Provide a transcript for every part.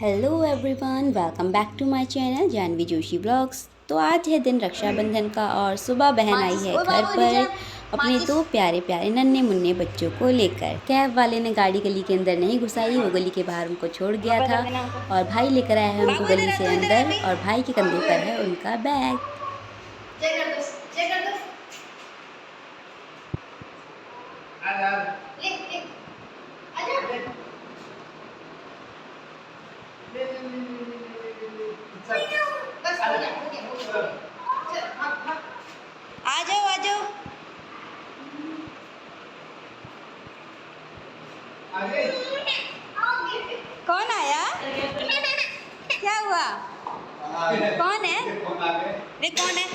Hello everyone, welcome back to my channel Janvi Joshi blogs. तो आज है दिन रक्षाबंधन का और सुबह बहन आई है घर पर अपने दो प्यारे प्यारे नन्हे मुन्ने बच्चों को लेकर। कैब वाले ने गाड़ी गली के अंदर नहीं घुसाई, वो गली के बाहर उनको छोड़ गया था और भाई लेकर आया है उनको गली से अंदर और भाई के कंधे पर है उनका बैग। आ जाओ आ जाओ। कौन आया? क्या हुआ? कौन है? देख कौन है,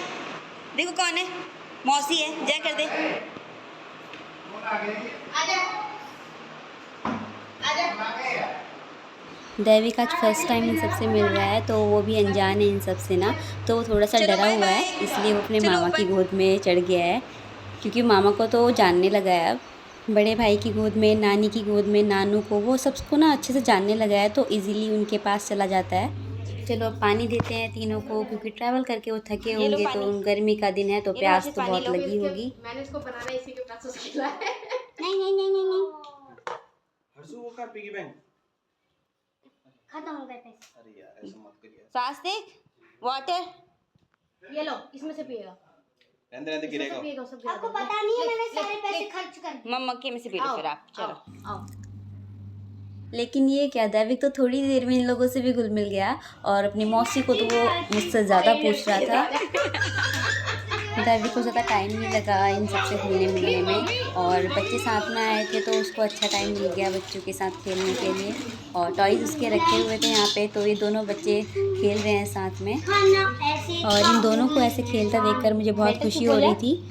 देखो कौन है। मौसी है, जय कर दे। दैविक आज फर्स्ट टाइम इन सबसे मिल रहा है तो वो भी अनजान है इन सब से ना, तो वो थोड़ा सा डरा हुआ है, इसलिए वो अपने मामा की गोद में चढ़ गया है क्योंकि मामा को तो वो जानने लगा है अब। बड़े भाई की गोद में, नानी की गोद में, नानू को, वो सबको ना अच्छे से जानने लगा है तो इजीली उनके पास चला जाता है। चलो अब पानी देते हैं तीनों को क्योंकि ट्रैवल करके वो थके होंगे, तो गर्मी का दिन है तो प्यास तो बहुत लगी होगी। मैंने इसको बनाना इसी के पैसों से खिलाया है। नहीं हर्षू वो का पिगी बैंक खत्म हो गए पैसे। अरे यार ऐसा मत करिए। स्वास्तिक वाटर ये लो, इसमें से पिएगा। रहने रहने गिरेगा। सब पिएगा, सब गिरा आपको देगा। पता नहीं है मैंने सारे पैसे खर्च कर दिए। मम्मा के में से पी लो फिर आप। चलो आओ। लेकिन ये क्या, दैविक तो थोड़ी देर में इन लोगों से भी घुल मिल गया और अपनी मौसी को तो वो मुझसे ज़्यादा पूछ रहा था। दैविक को ज़्यादा टाइम नहीं लगा इन सबसे घुलने मिलने में और बच्चे साथ में आए थे तो उसको अच्छा टाइम मिल गया बच्चों के साथ खेलने के लिए। और टॉयज़ उसके रखे हुए थे यहाँ पे, तो ये दोनों बच्चे खेल रहे हैं साथ में और इन दोनों को ऐसे खेलता देखकर मुझे बहुत खुशी हो रही थी।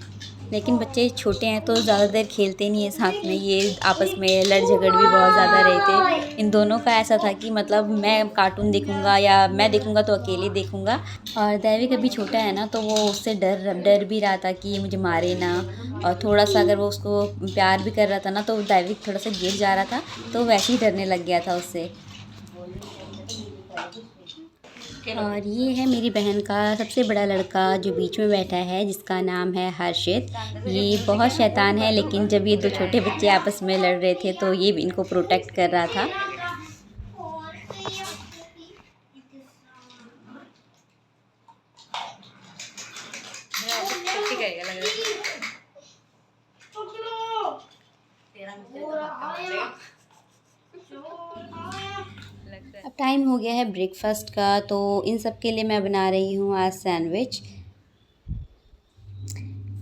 लेकिन बच्चे छोटे हैं तो ज़्यादा देर खेलते नहीं है साथ में, ये आपस में लड़ झगड़ भी बहुत ज़्यादा रहे थे। इन दोनों का ऐसा था कि मतलब मैं कार्टून देखूंगा या मैं देखूंगा तो अकेले देखूंगा। और दैविक अभी छोटा है ना तो वो उससे डर भी रहा था कि ये मुझे मारे ना, और थोड़ा सा अगर वो उसको प्यार भी कर रहा था ना तो दैविक थोड़ा सा गिर जा रहा था तो वैसे ही डरने लग गया था उससे। और ये है मेरी बहन का सबसे बड़ा लड़का जो बीच में बैठा है, जिसका नाम है हर्षित। ये बहुत शैतान है, लेकिन जब ये दो छोटे बच्चे आपस में लड़ रहे थे तो ये भी इनको प्रोटेक्ट कर रहा था। अब टाइम हो गया है ब्रेकफास्ट का, तो इन सब के लिए मैं बना रही हूँ आज सैंडविच,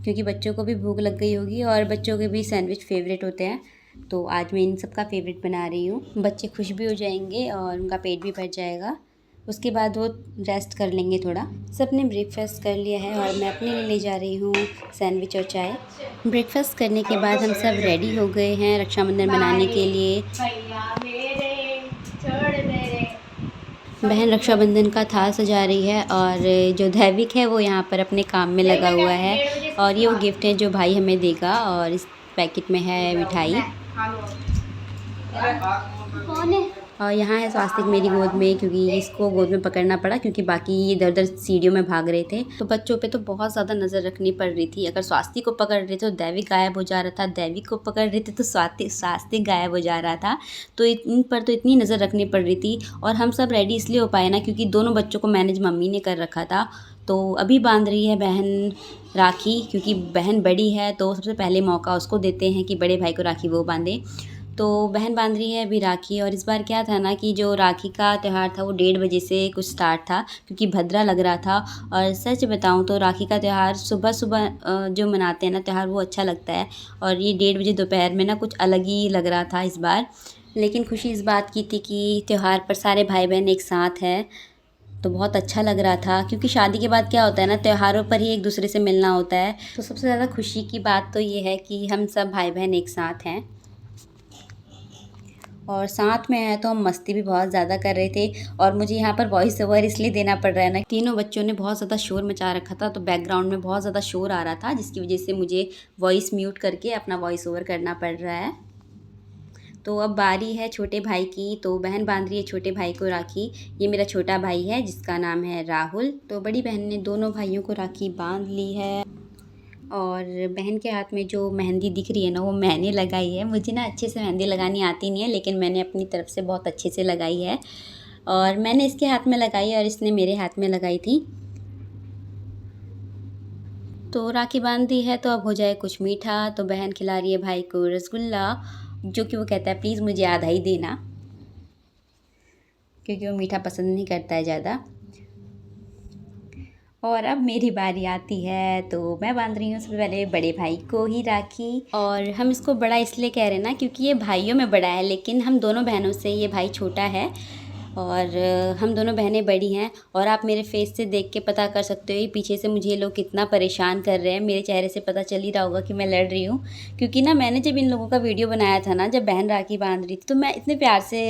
क्योंकि बच्चों को भी भूख लग गई होगी और बच्चों के भी सैंडविच फेवरेट होते हैं। तो आज मैं इन सब का फेवरेट बना रही हूँ, बच्चे खुश भी हो जाएंगे और उनका पेट भी भर जाएगा। उसके बाद वो रेस्ट कर लेंगे थोड़ा। सबने ब्रेकफास्ट कर लिया है और मैं अपने लिए ले जा रही हूँ सैंडविच और चाय। ब्रेकफास्ट करने के बाद हम सब रेडी हो गए हैं रक्षाबंधन मनाने के लिए। बहन रक्षाबंधन का थाल सजा रही है और जो दैविक है वो यहाँ पर अपने काम में लगा हुआ है। और ये वो गिफ्ट है जो भाई हमें देगा और इस पैकेट में है मिठाई। कौन है? और यहाँ है स्वास्तिक मेरी गोद में, क्योंकि इसको गोद में पकड़ना पड़ा क्योंकि बाकी ये इधर उधर सीढ़ियों में भाग रहे थे। तो बच्चों पे तो बहुत ज़्यादा नज़र रखनी पड़ रही थी। अगर स्वास्तिक को पकड़ रहे थे तो दैविक गायब हो जा रहा था, दैविक को पकड़ रहे थे तो स्वास्तिक गायब हो जा रहा था। तो इन पर तो इतनी नज़र रखनी पड़ रही थी। और हम सब रेडी इसलिए हो पाए ना क्योंकि दोनों बच्चों को मैनेज मम्मी ने कर रखा था। तो अभी बांध रही है बहन राखी, क्योंकि बहन बड़ी है तो सबसे पहले मौका उसको देते हैं कि बड़े भाई को राखी वो बांधे। तो बहन बांध रही है अभी राखी। और इस बार क्या था ना कि जो राखी का त्यौहार था वो 1:30 बजे से कुछ स्टार्ट था, क्योंकि भद्रा लग रहा था। और सच बताऊं तो राखी का त्यौहार सुबह सुबह जो मनाते हैं ना त्यौहार, वो अच्छा लगता है। और ये 1:30 बजे दोपहर में ना कुछ अलग ही लग रहा था इस बार। लेकिन खुशी इस बात की थी कि त्यौहार पर सारे भाई बहन एक साथ हैं, तो बहुत अच्छा लग रहा था। क्योंकि शादी के बाद क्या होता है ना, त्योहारों पर ही एक दूसरे से मिलना होता है। तो सबसे ज़्यादा खुशी की बात तो ये है कि हम सब भाई बहन एक साथ हैं और साथ में है तो हम मस्ती भी बहुत ज़्यादा कर रहे थे। और मुझे यहाँ पर वॉइस ओवर इसलिए देना पड़ रहा है ना, तीनों बच्चों ने बहुत ज़्यादा शोर मचा रखा था तो बैकग्राउंड में बहुत ज़्यादा शोर आ रहा था, जिसकी वजह से मुझे वॉइस म्यूट करके अपना वॉइस ओवर करना पड़ रहा है। तो अब बारी है छोटे भाई की, तो बहन बांध रही है छोटे भाई को राखी। ये मेरा छोटा भाई है जिसका नाम है राहुल। तो बड़ी बहन ने दोनों भाइयों को राखी बांध ली है और बहन के हाथ में जो मेहंदी दिख रही है ना वो मैंने लगाई है। मुझे ना अच्छे से मेहंदी लगानी आती नहीं है, लेकिन मैंने अपनी तरफ से बहुत अच्छे से लगाई है और मैंने इसके हाथ में लगाई और इसने मेरे हाथ में लगाई थी। तो राखी बांध दी है तो अब हो जाए कुछ मीठा। तो बहन खिला रही है भाई को रसगुल्ला, जो कि वो कहता है प्लीज़ मुझे आधा ही देना, क्योंकि वो मीठा पसंद नहीं करता है ज़्यादा। और अब मेरी बारी आती है, तो मैं बांध रही हूँ सबसे पहले बड़े भाई को ही राखी। और हम इसको बड़ा इसलिए कह रहे हैं ना क्योंकि ये भाइयों में बड़ा है, लेकिन हम दोनों बहनों से ये भाई छोटा है और हम दोनों बहनें बड़ी हैं। और आप मेरे फेस से देख के पता कर सकते हो ये पीछे से मुझे ये लोग कितना परेशान कर रहे हैं। मेरे चेहरे से पता चल ही रहा होगा कि मैं लड़ रही हूँ, क्योंकि ना मैंने जब इन लोगों का वीडियो बनाया था ना, जब बहन राखी बांध रही थी, तो मैं इतने प्यार से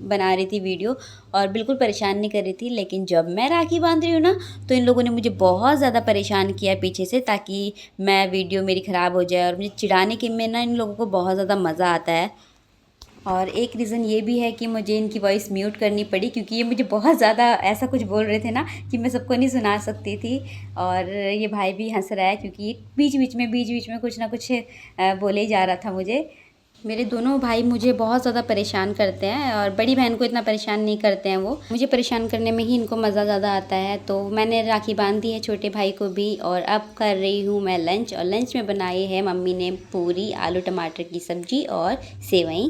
बना रही थी वीडियो और बिल्कुल परेशान नहीं कर रही थी। लेकिन जब मैं राखी बांध रही हूँ ना, तो इन लोगों ने मुझे बहुत ज़्यादा परेशान किया पीछे से, ताकि मैं वीडियो मेरी ख़राब हो जाए। और मुझे चिढ़ाने के में ना इन लोगों को बहुत ज़्यादा मज़ा आता है। और एक रीज़न ये भी है कि मुझे इनकी वॉइस म्यूट करनी पड़ी, क्योंकि ये मुझे बहुत ज़्यादा ऐसा कुछ बोल रहे थे ना कि मैं सबको नहीं सुना सकती थी। और ये भाई भी हंस रहा है क्योंकि ये बीच बीच में कुछ ना कुछ बोले ही जा रहा था मुझे। मेरे दोनों भाई मुझे बहुत ज़्यादा परेशान करते हैं और बड़ी बहन को इतना परेशान नहीं करते हैं। वो मुझे परेशान करने में ही इनको मज़ा ज़्यादा आता है। तो मैंने राखी बांध दी है छोटे भाई को भी और अब कर रही हूँ मैं लंच। और लंच में बनाई है मम्मी ने पूरी, आलू टमाटर की सब्ज़ी और सेवई।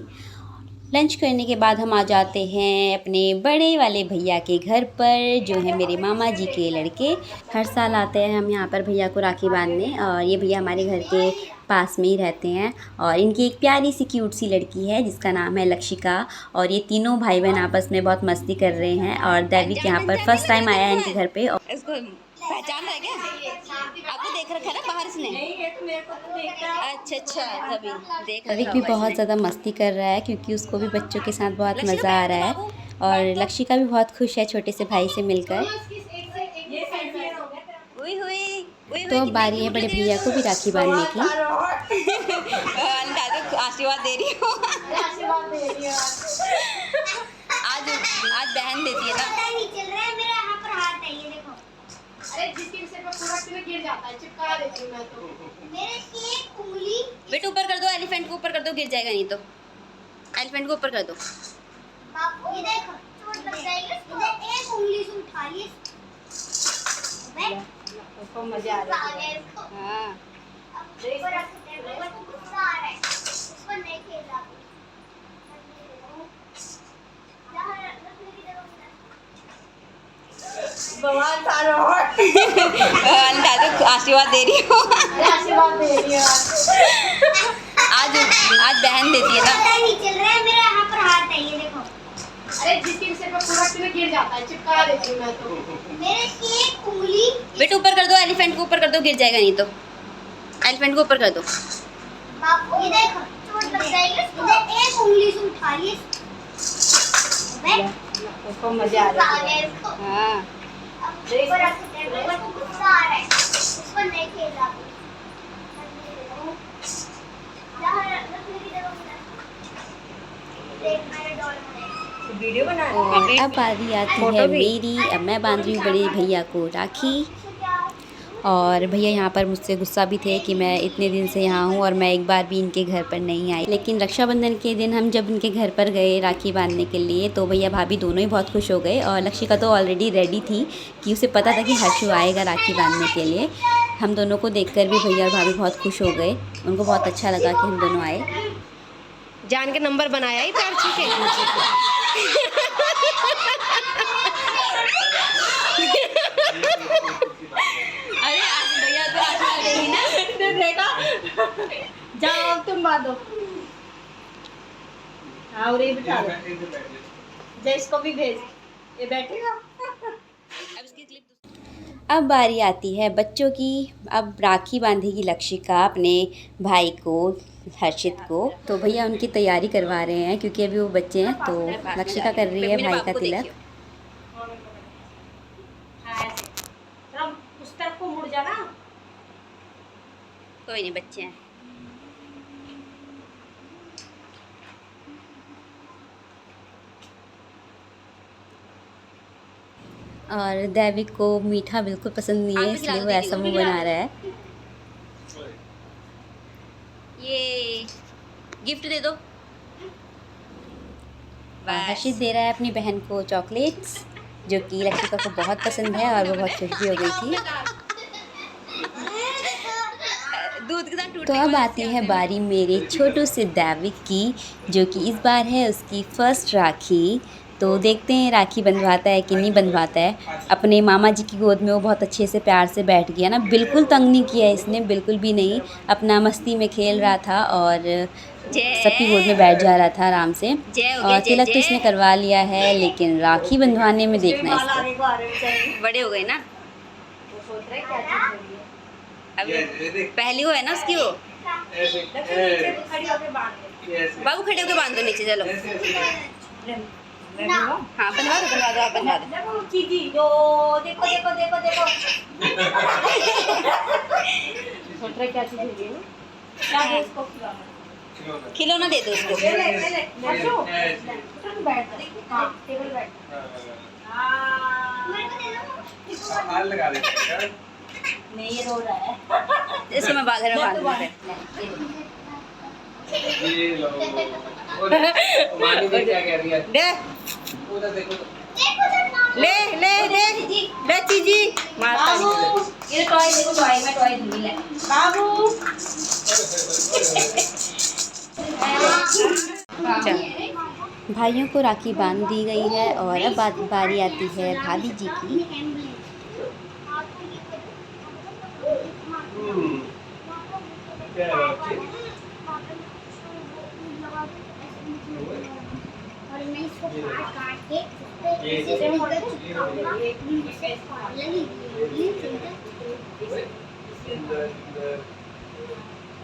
लंच करने के बाद हम आ जाते हैं अपने बड़े वाले भैया के घर पर, जो है मेरे मामा जी के लड़के। हर साल आते हैं हम यहाँ पर भैया को राखी बांधने और ये भैया हमारे घर के पास में ही रहते हैं। और इनकी एक प्यारी सी क्यूट सी लड़की है जिसका नाम है लक्षिका। और ये तीनों भाई बहन आपस में बहुत मस्ती कर रहे हैं। और दैविक यहाँ पर फर्स्ट टाइम आया है इनके घर पे। इसको पहचान रहा है क्या? आपको देख रखा है ना बाहर से? अच्छा तभी देख दैविक भी बहुत ज़्यादा मस्ती कर रहा है क्योंकि उसको भी बच्चों के साथ बहुत मज़ा आ रहा है। और लक्षिका भी बहुत खुश है छोटे से भाई से मिलकर। तो अब बारी है बड़े भैया को भी राखी बांधने की। आशीर्वाद दे रही हूँ। आज बहन देती है ना। नहीं चल रहा है, मेरा यहाँ पर हाथ है, ये देखो। अरे जिसके सिर पे पूरा सिर गिर जाता है, चिपका देती हूँ मैं तो। मेरे एक उंगली बेटा ऊपर कर दो, एलिफेंट को ऊपर कर दो, गिर जाएगा नहीं तो। एलिफेंट को ऊपर कर दो। बापू, ये देखो, चोट लग जाएगी इसको। एक उंगली से उठा ली उसको मजा आ रहा है। इसको। हाँ अब ऊपर रखते हैं, इसको गुस्सा आ रहा है, उसको नहीं खेलना। भगवान तारो आशीर्वाद दे रही हूँ। आशीर्वाद दे रही है। आज बहन देती है ना। नहीं चल रहा है, मेरा यहाँ पर हाथ है, ये देखो। अरे जिसके सिर पे पूरा सिर गिर जाता है, चिपका देती हूँ मैं तो। मेरे एक उंगली बेटा ऊपर कर दो, एलिफेंट को ऊपर कर दो, गिर जाएगा नहीं तो। एलिफेंट को ऊपर कर दो। बापू, ये देखो, चोट लग जाएगी इसको। एक उंगली से उठा ली उसको मजा आ रहा है। इसको। हाँ अब ऊपर रखते हैं, इसको गुस्सा आ रहा है, उसको नहीं खेलना। वीडियो बना और अब बारी आती है मेरी। अब मैं बांध रही हूँ बड़े भैया को राखी। और भैया यहाँ पर मुझसे गुस्सा भी थे कि मैं इतने दिन से यहाँ हूँ और मैं एक बार भी इनके घर पर नहीं आई। लेकिन रक्षाबंधन के दिन हम जब इनके घर पर गए राखी बांधने के लिए, तो भैया भाभी दोनों ही बहुत खुश हो गए। और लक्षिका तो ऑलरेडी रेडी थी कि उसे पता था कि हर्षु आएगा राखी बांधने के लिए। हम दोनों को देखकर भी भैया और भाभी बहुत खुश हो गए। उनको बहुत अच्छा लगा कि हम दोनों आए। जान के नंबर बनाया ही पैर छू के। अरे भैया तो आशीर्वाद देगी ना। देखा, जाओ अब तुम बांधो। हाँ और ये बिठा दो, जयेश को भी भेज, ये बैठेगा। अब इसकी क्लिप अब बारी आती है बच्चों की। अब राखी बांधेगी लक्षिका अपने भाई को, हर्षित को। तो भैया उनकी तैयारी करवा रहे हैं क्योंकि अभी वो बच्चे हैं। तो लक्षिका कर रही है भाई का तिलक। उस तरफ को मुड़ जाना। कोई नहीं, बच्चे हैं। और दैविक को मीठा बिल्कुल पसंद नहीं है, इसलिए वो ऐसा मुंह बना रहा है। ये गिफ्ट दे दो। हर्षित दे रहा है अपनी बहन को चॉकलेट्स, जो कि लक्षिका को बहुत पसंद है और वो बहुत खुश भी हो गई थी। दूध के साथ टूट तो अब आती है बारी मेरे छोटू से दैविक की, जो कि इस बार है उसकी फर्स्ट राखी। तो देखते हैं राखी बंधवाता है कि नहीं बंधवाता है। अपने मामा जी की गोद में वो बहुत अच्छे से प्यार से बैठ गया ना, बिल्कुल तंग नहीं किया इसने, बिल्कुल भी नहीं। अपना मस्ती में खेल रहा था और सबकी गोद में बैठ जा रहा था आराम से। और तिलक तो इसने करवा लिया है, लेकिन राखी बंधवाने में देखना इसको। बड़े हो गए ना, वो सोच रहे क्या चीज हो रही है। अभी पहली वो है ना उसकी वो। नीचे खड़ी होकर बांध दे। बाबू खड़े होकर बांध दो नीचे, चलो। मैं भी हूँ। हाँ बनवा दो आप बनवा दो। देखो चीजी जो देखो देखो देखो देखो सोच रहे क्या चीज है ये क्या है इसको खिलाना। खिलौना दे दो उसको। ले ले ले ले हर्षू उठो बैठ हां टेबल बैठ हां मेरे को दे दो। हाल लगा दे नहीं ये रो रहा है। इसको मैं बाहर में बांध दूंगा। ये लो और मानी ने क्या कह दिया दे उधर देखो देखो जब नाम ले ले ले ले चीजी मारता नहीं। ये टॉय देखो, टॉय मैं टॉय दूंगी। ले बाबू चल। भाइयों को राखी बांध दी गई है और अब बारी आती है भाभी जी की। क्या और मैं इसको काट के इसे मोड़कर चिपकाऊंगा। लगी ये चिंता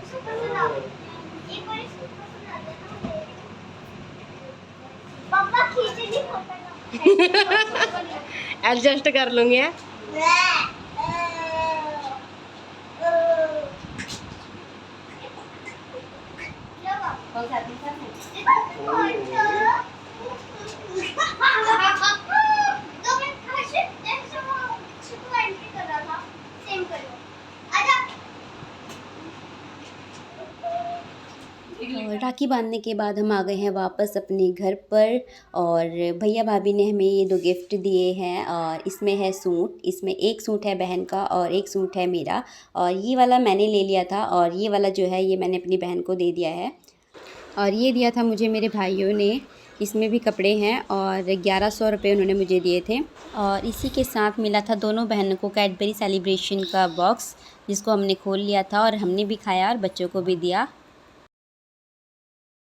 इसको पसंद आ एक बार इसको पसंद आ जाता है। पापा खींचे नहीं होता ना। एडजस्ट कर लूंगी। और राखी बांधने के बाद हम आ गए हैं वापस अपने घर पर और भैया भाभी ने हमें ये 2 गिफ्ट दिए हैं। और इसमें है सूट, इसमें एक सूट है बहन का और एक सूट है मेरा। और ये वाला मैंने ले लिया था और ये वाला जो है ये मैंने अपनी बहन को दे दिया है। और ये दिया था मुझे मेरे भाइयों ने, इसमें भी कपड़े हैं और 1100 रुपये उन्होंने मुझे दिए थे। और इसी के साथ मिला था दोनों बहनों को कैडबरी सेलिब्रेशन का बॉक्स, जिसको हमने खोल लिया था और हमने भी खाया और बच्चों को भी दिया।